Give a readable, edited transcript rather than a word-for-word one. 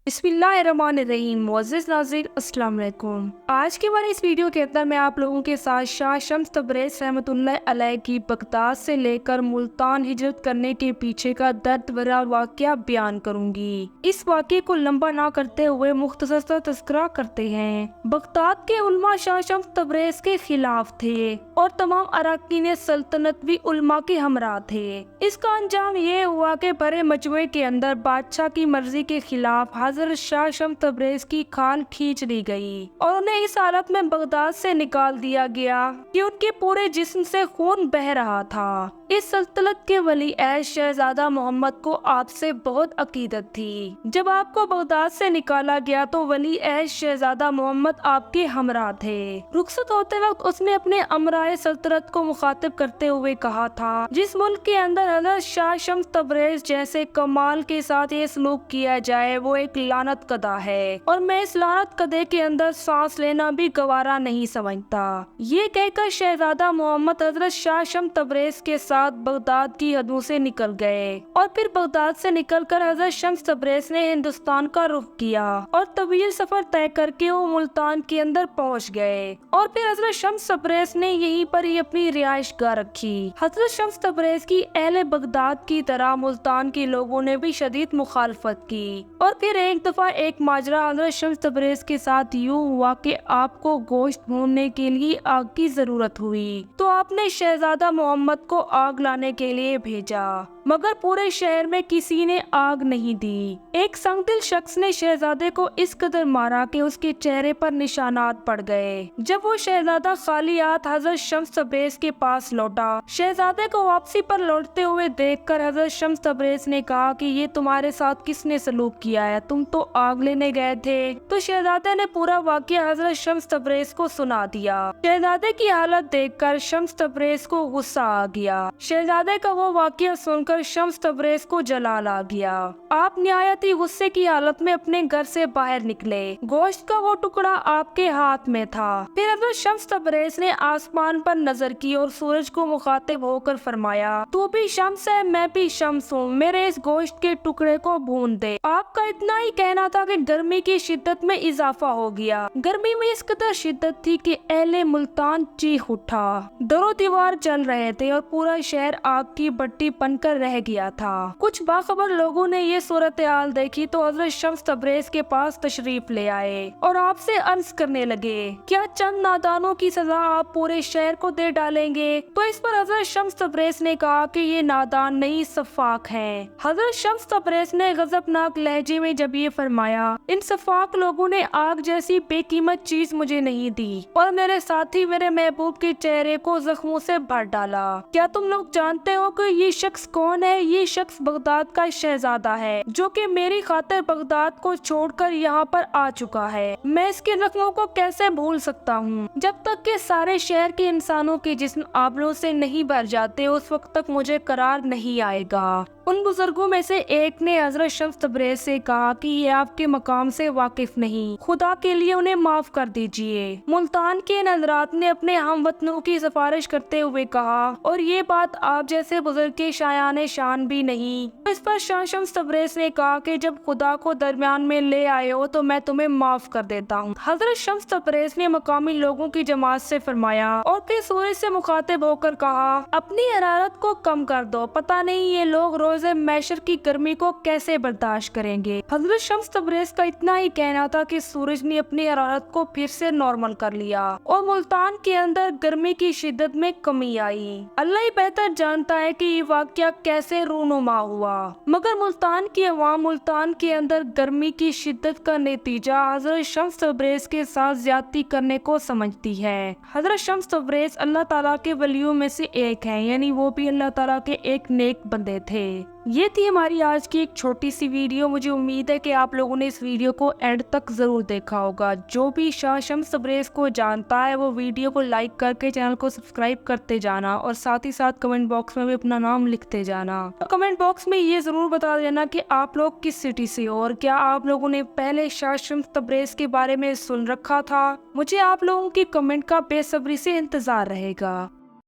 बिस्मिल्लाहिर्रहमानिर्रहीम। मुअज़्ज़िज़ नाज़रीन, अस्सलाम वालेकुम। आज के हमारे इस वीडियो के अंदर मैं आप लोगों के साथ शाह शम्स तबरेज़ रहमतुल्लाह अलैह की बगदाद से लेकर मुल्तान हिजरत करने के पीछे का दर्द भरा वाक़या बयान करूंगी। इस वाक़े को लंबा ना करते हुए मुख्तसर सा तज़किरा करते हैं। बगदाद के उलमा शाह शम्स तबरेज़ के खिलाफ थे और तमाम अरकान सल्तनत भी उलमा के हमरा थे। इसका अंजाम ये हुआ कि बड़े मजमुए के अंदर बादशाह की मर्जी के खिलाफ हज़रत शाह शम्स तबरेज़ की खाल खींच ली गई और उन्हें इस हालत में बगदाद से निकाल दिया गया कि उनके पूरे जिस्म से खून बह रहा था। इस सल्तनत के वली ऐश शहजादा मोहम्मद को आपसे बहुत अकीदत थी। जब आपको बगदाद से निकाला गया तो वली ऐश शहजादा मोहम्मद आपके हमरा थे। रुखसत होते वक्त उसने अपने अमराए सल्तनत को मुखातिब करते हुए कहा था, जिस मुल्क के अंदर हज़रत शाह शम्स तबरेज़ जैसे कमाल के साथ ये सलूक किया जाए वो एक लानत कदा है और मैं इस लानत कदे के अंदर सांस लेना भी गवारा नहीं समझता। ये कहकर शहजादा मोहम्मद हज़रत शाह शम्स तबरेज़ के साथ बगदाद की हदों से निकल गए और फिर बगदाद से निकलकर हज़रत शम्स तबरेज़ ने हिंदुस्तान का रुख किया और तवील सफर तय करके वो मुल्तान के अंदर पहुंच गए और फिर हज़रत शम्स तबरेज़ ने यहीं पर ही अपनी रिहाइशगाह रखी। हज़रत शम्स तबरेज़ की अहले बगदाद की तरह मुल्तान के लोगों ने भी शदीद मुखालफत की और फिर एक दफा एक माजरा हज़रत शम्स तबरेज़ के साथ यूँ हुआ कि आपको गोश्त भूनने के लिए आग की जरूरत हुई तो आपने शहजादा मोहम्मद को आग लाने के लिए भेजा, मगर पूरे शहर में किसी ने आग नहीं दी। एक संगदिल शख्स ने शहजादे को इस कदर मारा कि उसके चेहरे पर निशानात पड़ गए। जब वो शहजादा खाली हाथ हज़रत शम्स तबरेज़ के पास लौटा, शहजादे को वापसी पर लौटते हुए देखकर हज़रत शम्स तबरेज़ ने कहा कि ये तुम्हारे साथ किसने सलूक किया है, तुम तो आग लेने गए थे। तो शहजादे ने पूरा वाक़या हज़रत शम्स तबरेज़ को सुना दिया। शहजादे की हालत देखकर शम्स तबरेज़ को गुस्सा आ गया। शहजादे का वो वाक़या सुनकर शम्स तबरेज़ को जलाल आ गया। आप निहायत ही गुस्से की हालत में अपने घर से बाहर निकले। गोश्त का वो टुकड़ा आपके हाथ में था। फिर हज़रत शम्स तबरेज़ ने आसमान पर नजर की और सूरज को मुखातिब होकर फरमाया, तू भी शम्स है, मैं भी शम्स हूँ, मेरे इस गोश्त के टुकड़े को भून दे। आपका इतना ही कहना था कि गर्मी की शिद्दत में इजाफा हो गया। गर्मी में इस कदर शिद्दत थी कि अहले मुल्तान चीख उठा। दरो दीवार जल रहे थे और पूरा शहर आग की भट्टी बनकर रह गया था। कुछ बाखबर लोगों ने ये सूरत हाल देखी तो हज़रत शम्स तबरेज़ के पास तशरीफ ले आए और आपसे अर्ज करने लगे, क्या चंद नादानों की सजा आप पूरे शहर को दे डालेंगे? तो इस पर हज़रत शम्स तबरेज़ ने कहा कि ये नादान नहीं सफाक हैं। हज़रत शम्स तबरेज़ ने गजबनाक लहजे में जब ये फरमाया, इन सफाक लोगों ने आग जैसी बेकीमत चीज मुझे नहीं दी और मेरे साथी मेरे महबूब के चेहरे को जख्मों से भर डाला। क्या तुम लोग जानते हो कि ये शख्स कौन है? ये शख्स बगदाद का शहजादा है जो कि मेरी खातिर बगदाद को छोड़कर यहाँ पर आ चुका है। मैं इसके जख्मों को कैसे भूल सकता हूँ? जब तक के सारे शहर के इंसानों के जिस्म आबरों से नहीं भर जाते उस वक्त तक मुझे करार नहीं आएगा। उन बुजुर्गों में से एक ने हज़रत शम्स तबरेज़ से कहा कि ये आपके मकाम से वाकिफ नहीं, खुदा के लिए उन्हें माफ कर दीजिए। मुल्तान के नजरात ने अपने हमवतनों की सिफारिश करते हुए कहा, और ये बात आप जैसे बुजुर्ग के शायान शान भी नहीं। इस पर शाह शम्स तबरेज़ ने कहा कि जब खुदा को दरमियान में ले आए हो तो मैं तुम्हें माफ कर देता हूँ। हज़रत शम्स तबरेज़ ने मकामी लोगों की जमात से फरमाया और फिर सूरज से मुखातिब होकर कहा, अपनी हरारत को कम कर दो, पता नहीं ये लोग रोज़े मैशर की गर्मी को कैसे बर्दाश्त करेंगे। हज़रत शम्स तबरेज़ का इतना ही कहना था कि सूरज ने अपनी हरारत को फिर से नॉर्मल कर लिया और मुल्तान के अंदर गर्मी की शिद्दत में कमी आई। अल्लाह ही बेहतर जानता है कि ये वाक़या कैसे रूनुमा हुआ, मगर मुल्तान की अवाम मुल्तान के अंदर गर्मी की शिद्दत का नतीजा हज़रत शम्स तबरेज़ के साथ ज्यादती करने को समझती है। हज़रत शम्स तबरेज़ अल्लाह ताला के वलियों में से एक है, यानी वो भी अल्लाह ताला के एक नेक बंदे थे। ये थी हमारी आज की एक छोटी सी वीडियो। मुझे उम्मीद है कि आप लोगों ने इस वीडियो को एंड तक जरूर देखा होगा। जो भी शाह शम्स तबरेज़ को जानता है वो वीडियो को लाइक करके चैनल को सब्सक्राइब करते जाना और साथ ही साथ कमेंट बॉक्स में भी अपना नाम लिखते जाना। और कमेंट बॉक्स में ये जरूर बता देना कि आप लोग किस सिटी से हो और क्या आप लोगों ने पहले शाह शम्स तबरेज़ के बारे में सुन रखा था। मुझे आप लोगों की कमेंट का बेसब्री से इंतजार रहेगा।